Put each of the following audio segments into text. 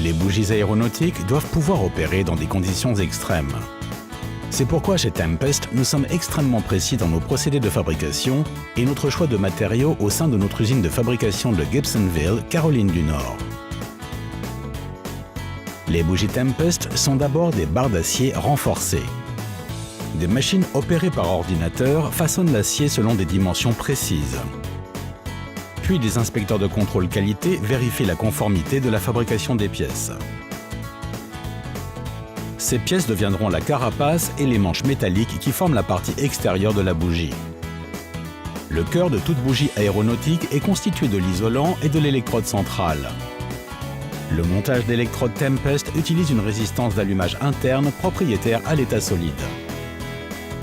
Les bougies aéronautiques doivent pouvoir opérer dans des conditions extrêmes. C'est pourquoi chez Tempest, nous sommes extrêmement précis dans nos procédés de fabrication et notre choix de matériaux au sein de notre usine de fabrication de Gibsonville, Caroline du Nord. Les bougies Tempest sont d'abord des barres d'acier renforcées. Des machines opérées par ordinateur façonnent l'acier selon des dimensions précises. Puis des inspecteurs de contrôle qualité vérifient la conformité de la fabrication des pièces. Ces pièces deviendront la carapace et les manches métalliques qui forment la partie extérieure de la bougie. Le cœur de toute bougie aéronautique est constitué de l'isolant et de l'électrode centrale. Le montage d'électrodes Tempest utilise une résistance d'allumage interne propriétaire à l'état solide.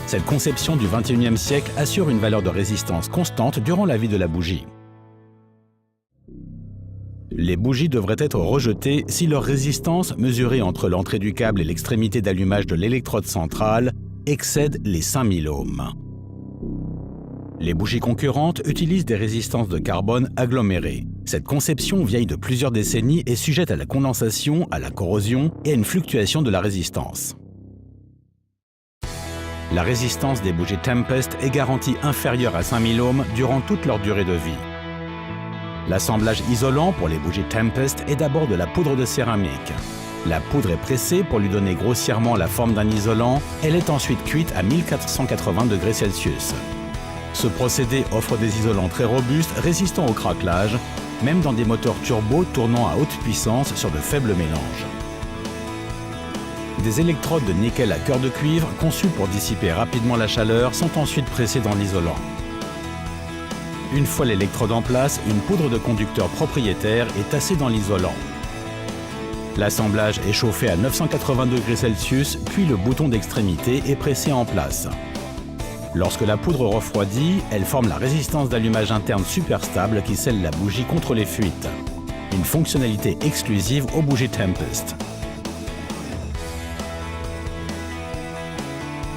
Cette conception du XXIe siècle assure une valeur de résistance constante durant la vie de la bougie. Les bougies devraient être rejetées si leur résistance, mesurée entre l'entrée du câble et l'extrémité d'allumage de l'électrode centrale, excède les 5000 ohms. Les bougies concurrentes utilisent des résistances de carbone agglomérées. Cette conception vieille de plusieurs décennies est sujette à la condensation, à la corrosion et à une fluctuation de la résistance. La résistance des bougies Tempest est garantie inférieure à 5000 ohms durant toute leur durée de vie. L'assemblage isolant pour les bougies Tempest est d'abord de la poudre de céramique. La poudre est pressée pour lui donner grossièrement la forme d'un isolant. Elle est ensuite cuite à 1480 degrés Celsius. Ce procédé offre des isolants très robustes, résistants au craquelage, même dans des moteurs turbo tournant à haute puissance sur de faibles mélanges. Des électrodes de nickel à cœur de cuivre, conçues pour dissiper rapidement la chaleur, sont ensuite pressées dans l'isolant. Une fois l'électrode en place, une poudre de conducteur propriétaire est tassée dans l'isolant. L'assemblage est chauffé à 980 degrés Celsius, puis le bouton d'extrémité est pressé en place. Lorsque la poudre refroidit, elle forme la résistance d'allumage interne super stable qui scelle la bougie contre les fuites. Une fonctionnalité exclusive aux bougies Tempest.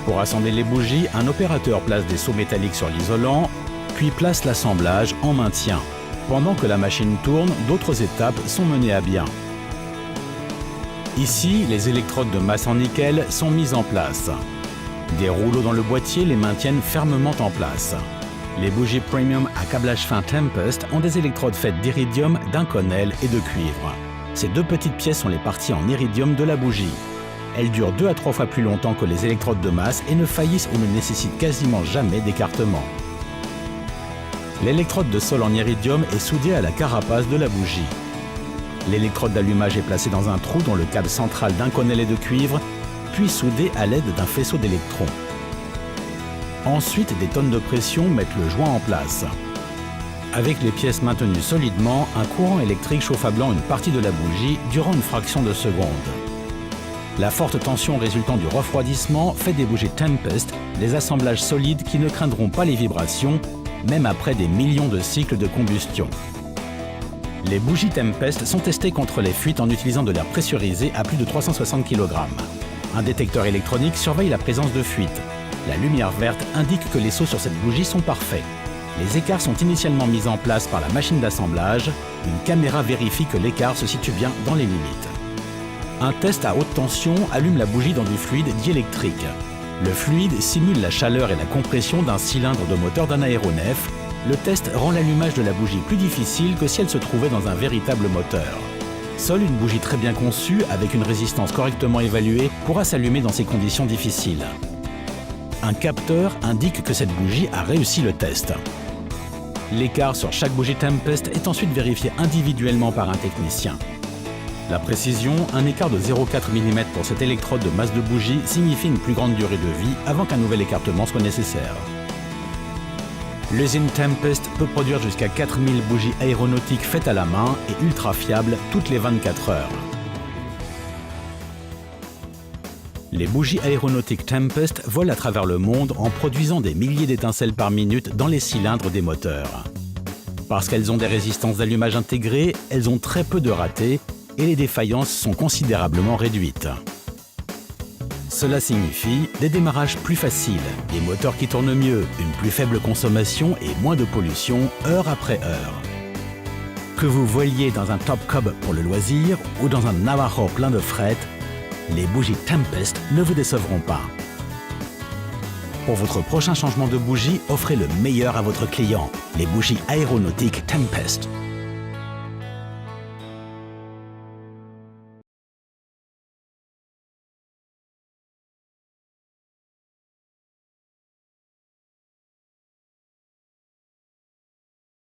Pour assembler les bougies, un opérateur place des seaux métalliques sur l'isolant, puis place l'assemblage en maintien. Pendant que la machine tourne, d'autres étapes sont menées à bien. Ici, les électrodes de masse en nickel sont mises en place. Des rouleaux dans le boîtier les maintiennent fermement en place. Les bougies premium à câblage fin Tempest ont des électrodes faites d'iridium, d'inconel et de cuivre. Ces deux petites pièces sont les parties en iridium de la bougie. Elles durent 2 à 3 fois plus longtemps que les électrodes de masse et ne faillissent ou ne nécessitent quasiment jamais d'écartement. L'électrode de sol en iridium est soudée à la carapace de la bougie. L'électrode d'allumage est placée dans un trou dans le câble central d'inconel et de cuivre, puis soudée à l'aide d'un faisceau d'électrons. Ensuite, des tonnes de pression mettent le joint en place. Avec les pièces maintenues solidement, un courant électrique chauffe à blanc une partie de la bougie durant une fraction de seconde. La forte tension résultant du refroidissement fait des bougies Tempest des assemblages solides qui ne craindront pas les vibrations, même après des millions de cycles de combustion. Les bougies Tempest sont testées contre les fuites en utilisant de l'air pressurisé à plus de 360 kg. Un détecteur électronique surveille la présence de fuite. La lumière verte indique que les sauts sur cette bougie sont parfaits. Les écarts sont initialement mis en place par la machine d'assemblage. Une caméra vérifie que l'écart se situe bien dans les limites. Un test à haute tension allume la bougie dans du fluide diélectrique. Le fluide simule la chaleur et la compression d'un cylindre de moteur d'un aéronef. Le test rend l'allumage de la bougie plus difficile que si elle se trouvait dans un véritable moteur. Seule une bougie très bien conçue, avec une résistance correctement évaluée, pourra s'allumer dans ces conditions difficiles. Un capteur indique que cette bougie a réussi le test. L'écart sur chaque bougie Tempest est ensuite vérifié individuellement par un technicien. La précision, un écart de 0,4 mm pour cette électrode de masse de bougie signifie une plus grande durée de vie avant qu'un nouvel écartement soit nécessaire. L'usine Tempest peut produire jusqu'à 4000 bougies aéronautiques faites à la main et ultra fiables toutes les 24 heures. Les bougies aéronautiques Tempest volent à travers le monde en produisant des milliers d'étincelles par minute dans les cylindres des moteurs. Parce qu'elles ont des résistances d'allumage intégrées, elles ont très peu de ratés et les défaillances sont considérablement réduites. Cela signifie des démarrages plus faciles, des moteurs qui tournent mieux, une plus faible consommation et moins de pollution heure après heure. Que vous voliez dans un Top Cub pour le loisir ou dans un Navajo plein de fret, les bougies Tempest ne vous décevront pas. Pour votre prochain changement de bougie, offrez le meilleur à votre client, les bougies aéronautiques Tempest.